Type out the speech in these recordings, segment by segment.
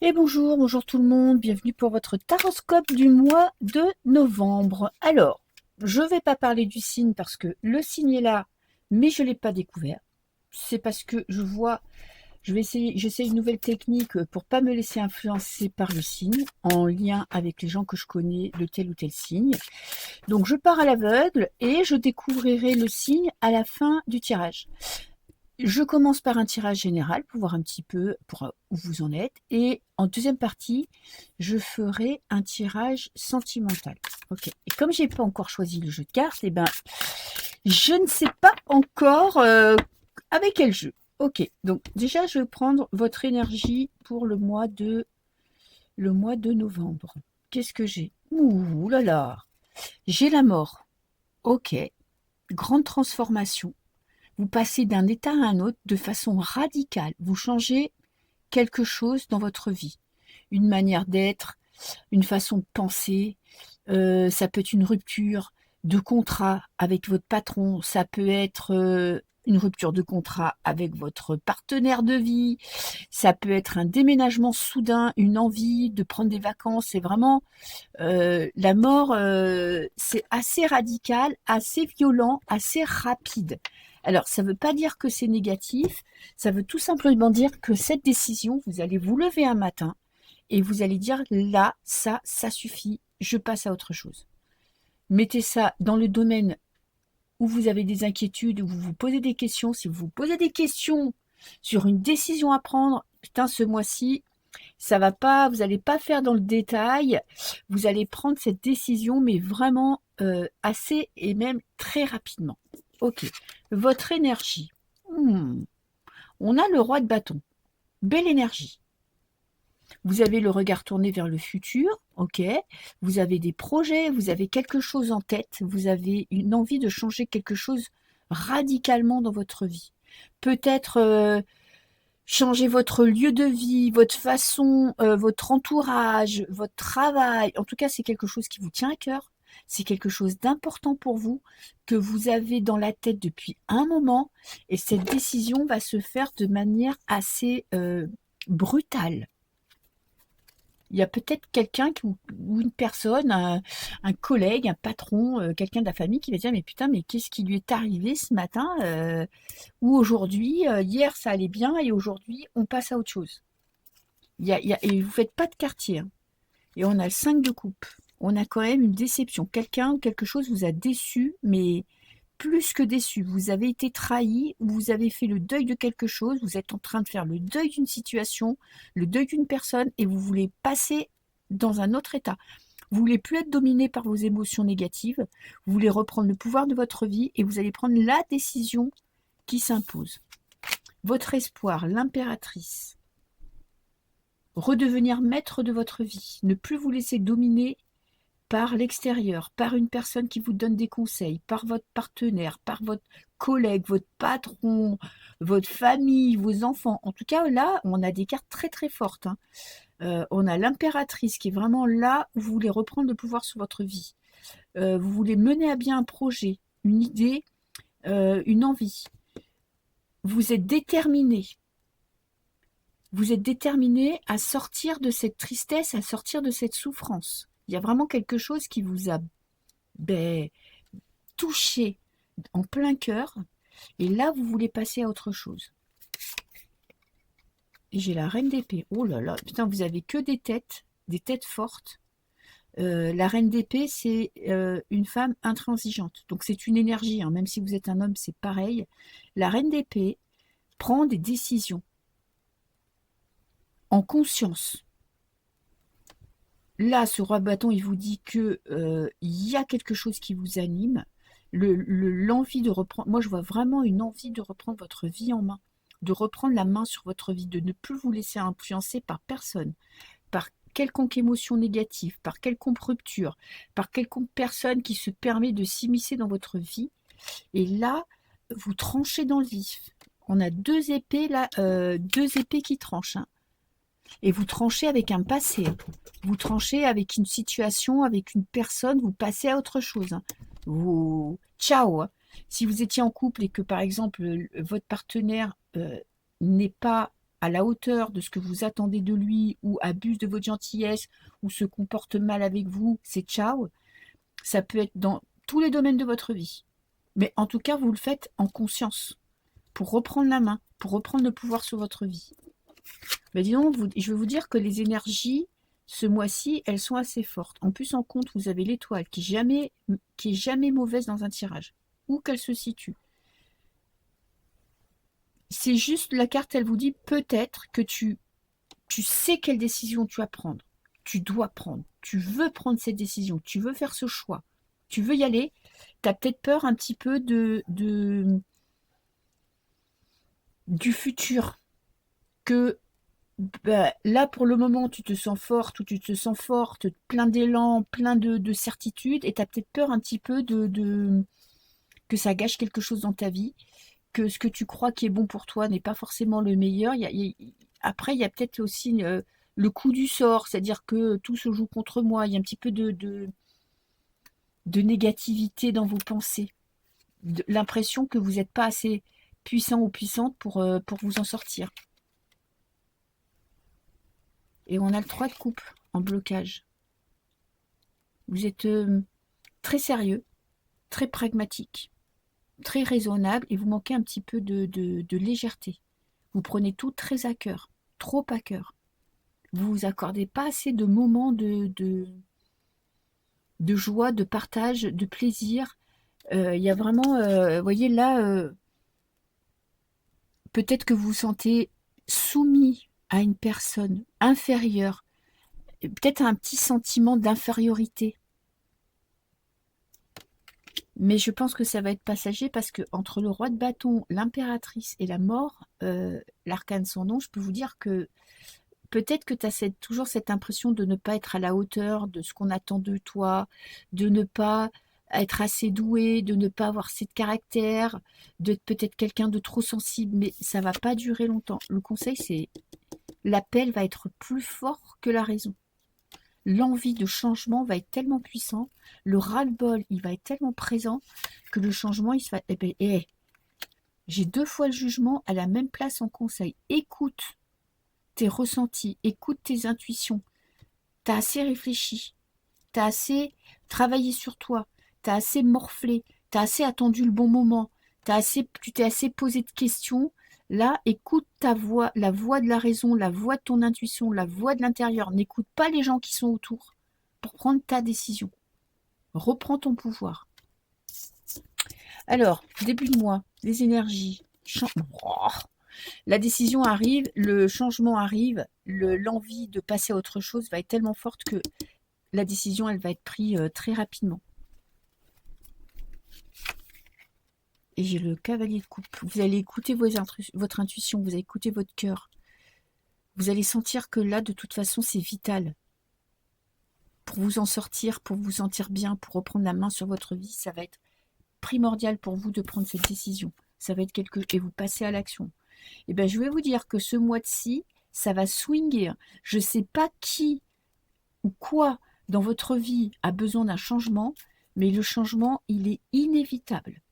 Et bonjour, bonjour tout le monde, bienvenue pour votre taroscope du mois de novembre. Alors, je ne vais pas parler du signe parce que le signe est là, mais je ne l'ai pas découvert. C'est parce que j'essaie une nouvelle technique pour pas me laisser influencer par le signe, en lien avec les gens que je connais de tel ou tel signe. Donc je pars à l'aveugle et je découvrirai le signe à la fin du tirage. Je commence par un tirage général pour voir un petit peu où vous en êtes. Et en deuxième partie, je ferai un tirage sentimental. Ok. Et comme j'ai pas encore choisi le jeu de cartes, eh ben, je ne sais pas encore avec quel jeu. Ok. Donc déjà, je vais prendre votre énergie pour le mois de novembre. Qu'est-ce que j'ai? Ouh là là. J'ai la mort. Ok. Grande transformation. Vous passez d'un état à un autre de façon radicale. Vous changez quelque chose dans votre vie. Une manière d'être, une façon de penser. Ça peut être une rupture de contrat avec votre patron. Ça peut être une rupture de contrat avec votre partenaire de vie. Ça peut être un déménagement soudain, une envie de prendre des vacances. C'est vraiment la mort, c'est assez radical, assez violent, assez rapide. Alors, ça ne veut pas dire que c'est négatif, ça veut tout simplement dire que cette décision, vous allez vous lever un matin et vous allez dire là, ça suffit, je passe à autre chose. Mettez ça dans le domaine où vous avez des inquiétudes, où vous vous posez des questions. Si vous vous posez des questions sur une décision à prendre, putain, ce mois-ci, ça va pas, vous n'allez pas faire dans le détail, vous allez prendre cette décision, mais vraiment assez et même très rapidement. Ok, votre énergie. Hmm. On a le roi de bâton, belle énergie. Vous avez le regard tourné vers le futur, ok. Vous avez des projets, vous avez quelque chose en tête, vous avez une envie de changer quelque chose radicalement dans votre vie. Peut-être changer votre lieu de vie, votre façon, votre entourage, votre travail. En tout cas, c'est quelque chose qui vous tient à cœur. C'est quelque chose d'important pour vous, que vous avez dans la tête depuis un moment. Et cette décision va se faire de manière assez brutale. Il y a peut-être quelqu'un ou une personne, un collègue, un patron, quelqu'un de la famille qui va dire: mais putain, mais qu'est-ce qui lui est arrivé ce matin ou aujourd'hui, hier ça allait bien et aujourd'hui on passe à autre chose. Et vous faites pas de quartier, hein. Et on a le 5 de coupe. On a quand même une déception. Quelqu'un ou quelque chose vous a déçu, mais plus que déçu. Vous avez été trahi, vous avez fait le deuil de quelque chose, vous êtes en train de faire le deuil d'une situation, le deuil d'une personne, et vous voulez passer dans un autre état. Vous voulez plus être dominé par vos émotions négatives, vous voulez reprendre le pouvoir de votre vie et vous allez prendre la décision qui s'impose. Votre espoir, l'impératrice. Redevenir maître de votre vie. Ne plus vous laisser dominer par l'extérieur, par une personne qui vous donne des conseils, par votre partenaire, par votre collègue, votre patron, votre famille, vos enfants. En tout cas, là, on a des cartes très très fortes, hein. On a l'impératrice qui est vraiment là où vous voulez reprendre le pouvoir sur votre vie. Vous voulez mener à bien un projet, une idée, une envie. Vous êtes déterminé. Vous êtes déterminé à sortir de cette tristesse, à sortir de cette souffrance. Il y a vraiment quelque chose qui vous a ben, touché en plein cœur. Et là, vous voulez passer à autre chose. Et j'ai la reine d'épée. Oh là là, putain, vous avez que des têtes fortes. La reine d'épée, c'est une femme intransigeante. Donc c'est une énergie, hein. Même si vous êtes un homme, c'est pareil. La reine d'épée prend des décisions en conscience. Là, ce roi de bâton, il vous dit que il y a quelque chose qui vous anime, l'envie de reprendre. Moi, je vois vraiment une envie de reprendre votre vie en main, de reprendre la main sur votre vie, de ne plus vous laisser influencer par personne, par quelconque émotion négative, par quelconque rupture, par quelconque personne qui se permet de s'immiscer dans votre vie. Et là, vous tranchez dans le vif. On a deux épées là, deux épées qui tranchent, hein. Et vous tranchez avec un passé. Vous tranchez avec une situation, avec une personne, vous passez à autre chose, hein. Vous... Ciao, hein. Si vous étiez en couple et que, par exemple, votre partenaire n'est pas à la hauteur de ce que vous attendez de lui, ou abuse de votre gentillesse, ou se comporte mal avec vous, c'est ciao. Ça peut être dans tous les domaines de votre vie. Mais en tout cas, vous le faites en conscience, pour reprendre la main, pour reprendre le pouvoir sur votre vie. Mais dis donc, je vais vous dire que les énergies, ce mois-ci, elles sont assez fortes. En plus, en compte, vous avez l'étoile qui est jamais mauvaise dans un tirage, où qu'elle se situe. C'est juste la carte, elle vous dit peut-être que tu sais quelle décision tu vas prendre. Tu dois prendre. Tu veux prendre cette décision. Tu veux faire ce choix. Tu veux y aller. Tu as peut-être peur un petit peu du futur. Que là, pour le moment, tu te sens forte ou tu te sens forte, plein d'élan, plein de certitude. Et tu as peut-être peur un petit peu que ça gâche quelque chose dans ta vie. Que ce que tu crois qui est bon pour toi n'est pas forcément le meilleur. Après, il y a peut-être aussi le coup du sort, c'est-à-dire que tout se joue contre moi. Il y a un petit peu de négativité dans vos pensées. L'impression que vous n'êtes pas assez puissant ou puissante pour vous en sortir. Et on a le 3 de coupe en blocage. Vous êtes très sérieux, très pragmatique, très raisonnable et vous manquez un petit peu de légèreté. Vous prenez tout très à cœur, trop à cœur. Vous vous accordez pas assez de moments de joie, de partage, de plaisir. Il y a vraiment, vous voyez là, peut-être que vous vous sentez soumis à une personne inférieure, peut-être un petit sentiment d'infériorité. Mais je pense que ça va être passager parce que entre le roi de bâton, l'impératrice et la mort, l'arcane sans nom, je peux vous dire que peut-être que tu as toujours cette impression de ne pas être à la hauteur de ce qu'on attend de toi, de ne pas être assez doué, de ne pas avoir assez de caractère, d'être peut-être quelqu'un de trop sensible, mais ça va pas durer longtemps. Le conseil, c'est l'appel va être plus fort que la raison. L'envie de changement va être tellement puissant, le ras-le-bol, il va être tellement présent que le changement, il se va... Eh ben, j'ai 2 fois le jugement à la même place en conseil. Écoute tes ressentis, écoute tes intuitions. Tu as assez réfléchi, tu as assez travaillé sur toi, tu as assez morflé, tu as assez attendu le bon moment, tu t'es assez posé de questions. Là, écoute ta voix, la voix de la raison, la voix de ton intuition, la voix de l'intérieur. N'écoute pas les gens qui sont autour pour prendre ta décision. Reprends ton pouvoir. Alors, début de mois, les énergies. La décision arrive, le changement arrive, l'envie de passer à autre chose va être tellement forte que la décision, elle va être prise très rapidement. Et j'ai le cavalier de coupe. Vous allez écouter votre intuition, vous allez écouter votre cœur. Vous allez sentir que là, de toute façon, c'est vital. Pour vous en sortir, pour vous sentir bien, pour reprendre la main sur votre vie, ça va être primordial pour vous de prendre cette décision. Ça va être et vous passez à l'action. Et bien, je vais vous dire que ce mois-ci, ça va swinger. Je ne sais pas qui ou quoi dans votre vie a besoin d'un changement, mais le changement, il est inévitable.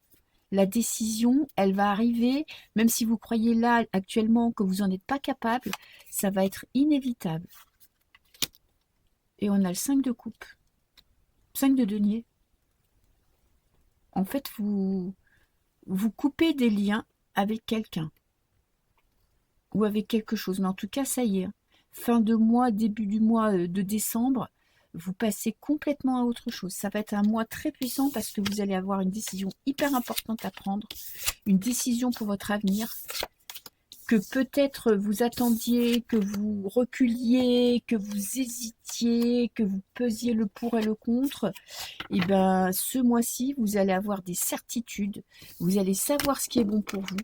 La décision, elle va arriver, même si vous croyez là actuellement que vous n'en êtes pas capable, ça va être inévitable. Et on a le 5 de coupe, 5 de denier. En fait, vous coupez des liens avec quelqu'un ou avec quelque chose. Mais en tout cas, ça y est, fin de mois, début du mois de décembre, vous passez complètement à autre chose. Ça va être un mois très puissant parce que vous allez avoir une décision hyper importante à prendre, une décision pour votre avenir, que peut-être vous attendiez, que vous reculiez, que vous hésitiez, que vous pesiez le pour et le contre. Et bien, ce mois-ci, vous allez avoir des certitudes, vous allez savoir ce qui est bon pour vous.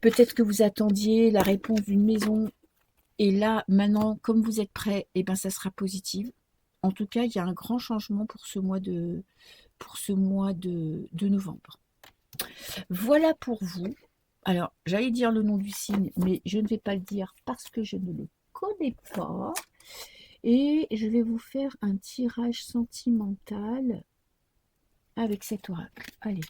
Peut-être que vous attendiez la réponse d'une maison, et là, maintenant, comme vous êtes prêt, et ben ça sera positif. En tout cas, il y a un grand changement pour ce mois de novembre. Voilà pour vous. Alors, j'allais dire le nom du signe, mais je ne vais pas le dire parce que je ne le connais pas. Et je vais vous faire un tirage sentimental avec cet oracle. Allez.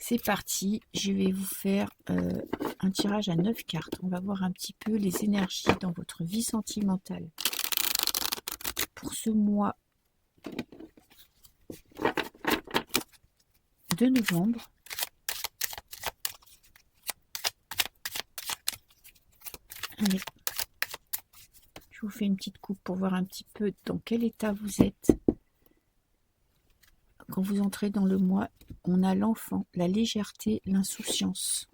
C'est parti, je vais vous faire un tirage à 9 cartes. On va voir un petit peu les énergies dans votre vie sentimentale. Pour ce mois de novembre. Allez, je vous fais une petite coupe pour voir un petit peu dans quel état vous êtes. Quand vous entrez dans le mois, on a l'enfant, la légèreté, l'insouciance.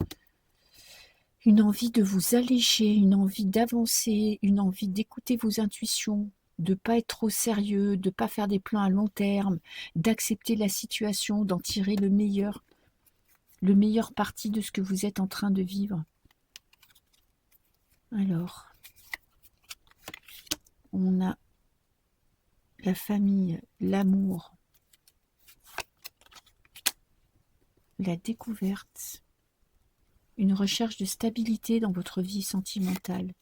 Une envie de vous alléger, une envie d'avancer, une envie d'écouter vos intuitions, de ne pas être trop sérieux, de ne pas faire des plans à long terme, d'accepter la situation, d'en tirer le meilleur parti de ce que vous êtes en train de vivre. Alors, on a la famille, l'amour, la découverte, une recherche de stabilité dans votre vie sentimentale,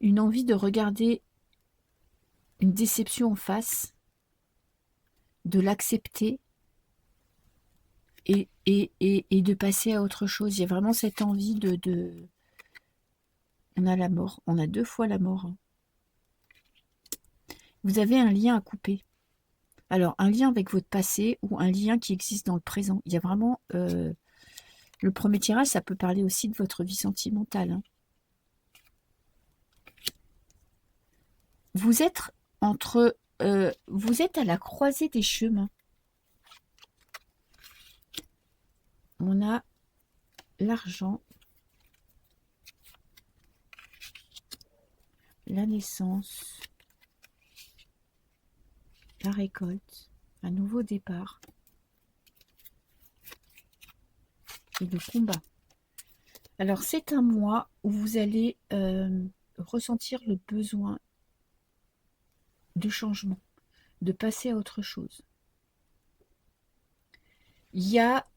une envie de regarder une déception en face, de l'accepter et de passer à autre chose. Il y a vraiment cette envie de... On a la mort, on a 2 fois la mort. Vous avez un lien à couper. Alors, un lien avec votre passé ou un lien qui existe dans le présent. Il y a vraiment... le premier tirage, ça peut parler aussi de votre vie sentimentale. Hein. Vous êtes vous êtes à la croisée des chemins. On a l'argent, la naissance, la récolte, un nouveau départ et le combat. Alors, c'est un mois où vous allez ressentir le besoin de changement, de passer à autre chose. Il y a,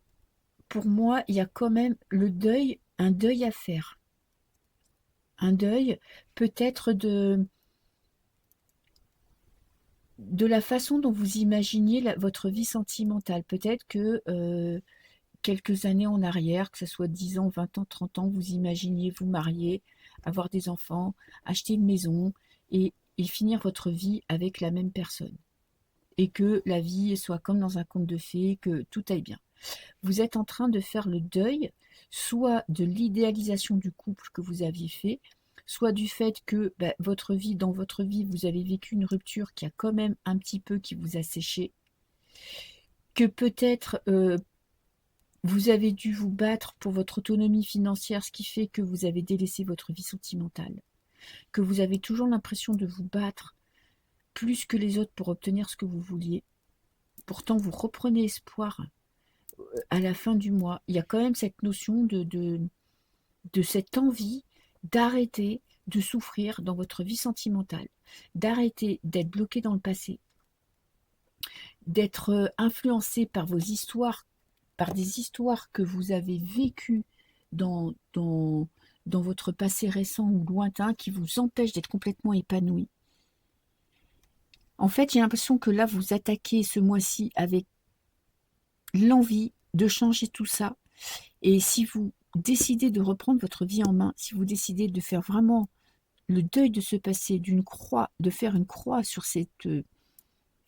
pour moi, il y a quand même le deuil, un deuil à faire. Un deuil peut-être de la façon dont vous imaginiez votre vie sentimentale. Peut-être que quelques années en arrière, que ce soit 10 ans, 20 ans, 30 ans, vous imaginiez vous marier, avoir des enfants, acheter une maison et finir votre vie avec la même personne. Et que la vie soit comme dans un conte de fées, que tout aille bien. Vous êtes en train de faire le deuil, soit de l'idéalisation du couple que vous aviez fait, soit du fait que dans votre vie, vous avez vécu une rupture qui a quand même un petit peu qui vous a séché, que peut-être vous avez dû vous battre pour votre autonomie financière, ce qui fait que vous avez délaissé votre vie sentimentale, que vous avez toujours l'impression de vous battre plus que les autres pour obtenir ce que vous vouliez. Pourtant, vous reprenez espoir à la fin du mois. Il y a quand même cette notion de cette envie d'arrêter de souffrir dans votre vie sentimentale, d'arrêter d'être bloqué dans le passé, d'être influencé par vos histoires, par des histoires que vous avez vécues dans votre passé récent ou lointain qui vous empêchent d'être complètement épanoui. En fait, j'ai l'impression que là, vous attaquez ce mois-ci avec l'envie de changer tout ça. Et si vous décidez de reprendre votre vie en main, si vous décidez de faire vraiment le deuil de ce passé, de faire une croix sur cette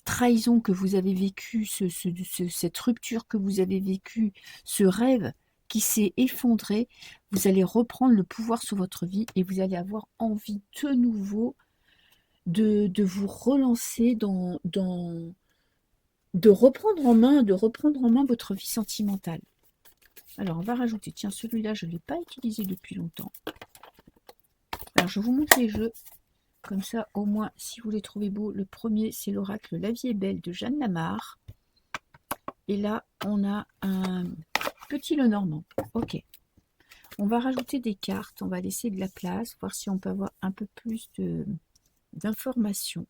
trahison que vous avez vécue, cette rupture que vous avez vécue, ce rêve qui s'est effondré, vous allez reprendre le pouvoir sur votre vie et vous allez avoir envie de nouveau de vous relancer de reprendre en main votre vie sentimentale. Alors, on va rajouter, tiens, celui-là, je ne l'ai pas utilisé depuis longtemps. Alors, je vous montre les jeux. Comme ça, au moins, si vous les trouvez beaux, le premier, c'est l'oracle La vie est belle de Jeanne Lamarre. Et là, on a un petit Lenormand. Ok. On va rajouter des cartes. On va laisser de la place, voir si on peut avoir un peu plus d'informations.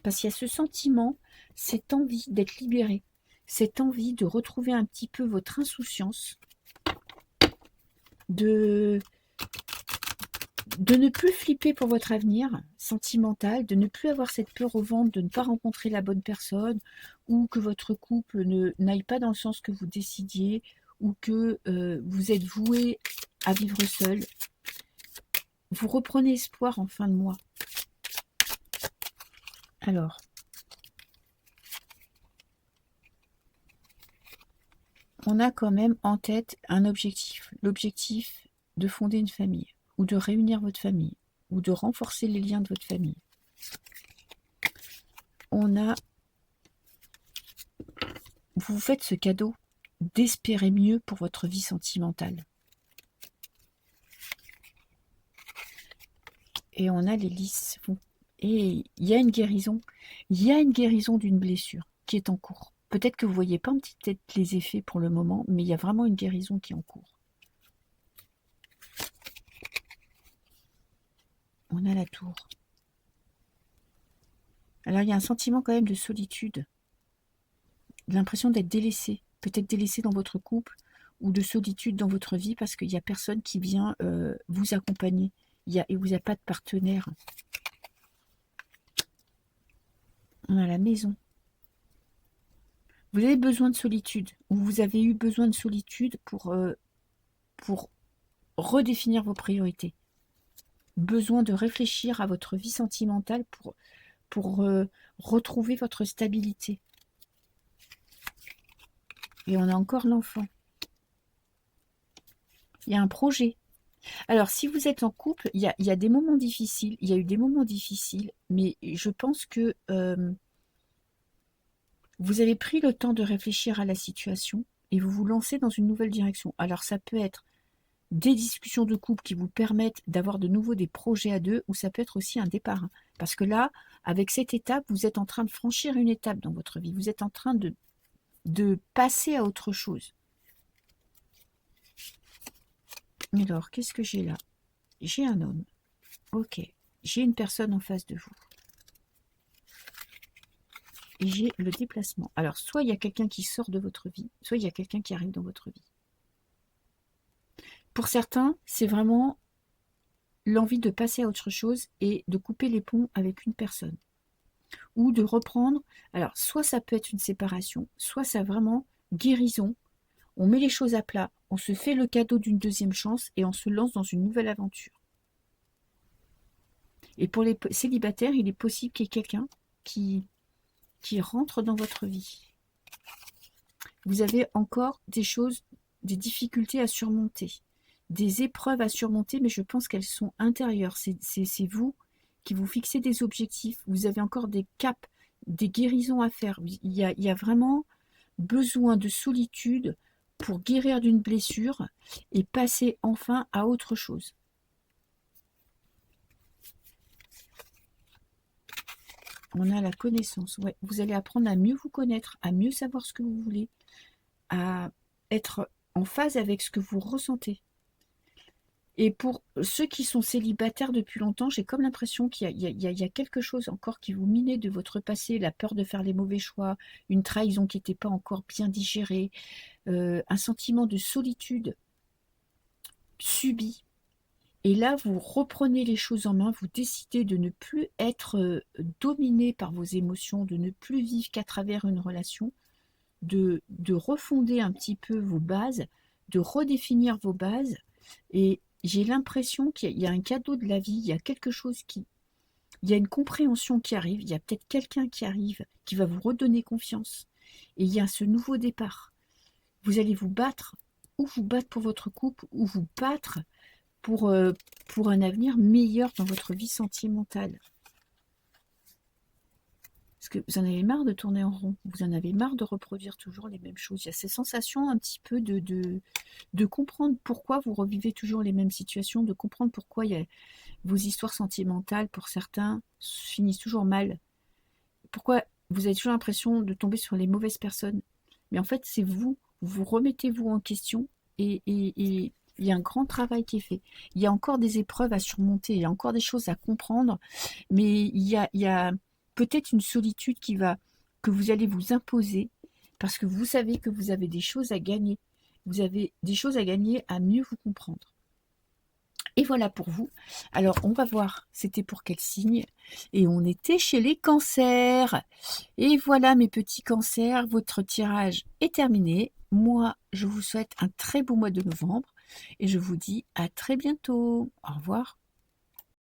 Parce qu'il y a ce sentiment, cette envie d'être libéré, cette envie de retrouver un petit peu votre insouciance, de de ne plus flipper pour votre avenir sentimental, de ne plus avoir cette peur au ventre, de ne pas rencontrer la bonne personne, ou que votre couple n'aille pas dans le sens que vous décidiez, ou que vous êtes voué à vivre seul. Vous reprenez espoir en fin de mois. Alors, on a quand même en tête un objectif. L'objectif de fonder une famille, ou de réunir votre famille, ou de renforcer les liens de votre famille. Vous vous faites ce cadeau d'espérer mieux pour votre vie sentimentale. Et on a les lys. Et il y a une guérison. Il y a une guérison d'une blessure qui est en cours. Peut-être que vous ne voyez pas peut-être les effets pour le moment, mais il y a vraiment une guérison qui est en cours. On a la tour. Alors il y a un sentiment quand même de solitude. L'impression d'être délaissé. Peut-être délaissé dans votre couple ou de solitude dans votre vie parce qu'il n'y a personne qui vient vous accompagner. Et vous n'avez pas de partenaire. On a la maison. Vous avez besoin de solitude, ou vous avez eu besoin de solitude pour redéfinir vos priorités. Besoin de réfléchir à votre vie sentimentale pour retrouver votre stabilité. Et on a encore l'enfant. Il y a un projet. Alors, si vous êtes en couple, il y a des moments difficiles. Il y a eu des moments difficiles, mais je pense que vous avez pris le temps de réfléchir à la situation et vous vous lancez dans une nouvelle direction. Alors, ça peut être des discussions de couple qui vous permettent d'avoir de nouveau des projets à deux, ou ça peut être aussi un départ. Parce que là, avec cette étape, vous êtes en train de franchir une étape dans votre vie. Vous êtes en train de passer à autre chose. Alors, qu'est-ce que j'ai là? J'ai un homme. Ok. J'ai une personne en face de vous. Et j'ai le déplacement. Alors, soit il y a quelqu'un qui sort de votre vie, soit il y a quelqu'un qui arrive dans votre vie. Pour certains, c'est vraiment l'envie de passer à autre chose et de couper les ponts avec une personne. Ou de reprendre. Alors, soit ça peut être une séparation, soit ça vraiment guérison. On met les choses à plat, on se fait le cadeau d'une deuxième chance et on se lance dans une nouvelle aventure. Et pour les célibataires, il est possible qu'il y ait quelqu'un qui rentre dans votre vie. Vous avez encore des choses, des difficultés à surmonter, des épreuves à surmonter, mais je pense qu'elles sont intérieures. C'est vous qui vous fixez des objectifs. Vous avez encore des caps, des guérisons à faire. Il y a vraiment besoin de solitude pour guérir d'une blessure et passer enfin à autre chose. On a la connaissance. Ouais. Vous allez apprendre à mieux vous connaître, à mieux savoir ce que vous voulez, à être en phase avec ce que vous ressentez. Et pour ceux qui sont célibataires depuis longtemps, j'ai comme l'impression qu'il y a quelque chose encore qui vous minait de votre passé, la peur de faire les mauvais choix, une trahison qui n'était pas encore bien digérée, un sentiment de solitude subi. Et là, vous reprenez les choses en main, vous décidez de ne plus être dominé par vos émotions, de ne plus vivre qu'à travers une relation, de refonder un petit peu vos bases, de redéfinir vos bases. Et j'ai l'impression qu'il y a un cadeau de la vie, il y a quelque chose il y a une compréhension qui arrive, il y a peut-être quelqu'un qui arrive, qui va vous redonner confiance. Et il y a ce nouveau départ. Vous allez vous battre pour votre couple, ou vous battre pour un avenir meilleur dans votre vie sentimentale. Parce que vous en avez marre de tourner en rond, vous en avez marre de reproduire toujours les mêmes choses. Il y a ces sensations un petit peu de comprendre pourquoi vous revivez toujours les mêmes situations, de comprendre pourquoi vos histoires sentimentales, pour certains, finissent toujours mal. Pourquoi vous avez toujours l'impression de tomber sur les mauvaises personnes. Mais en fait, c'est vous remettez-vous en question et il y a un grand travail qui est fait. Il y a encore des épreuves à surmonter, il y a encore des choses à comprendre, mais il y a peut-être une solitude que vous allez vous imposer parce que vous savez que vous avez des choses à gagner. Vous avez des choses à gagner à mieux vous comprendre. Et voilà pour vous. Alors, on va voir, c'était pour quel signe? Et on était chez les cancers. Et voilà mes petits cancers, votre tirage est terminé. Moi, je vous souhaite un très beau mois de novembre et je vous dis à très bientôt. Au revoir.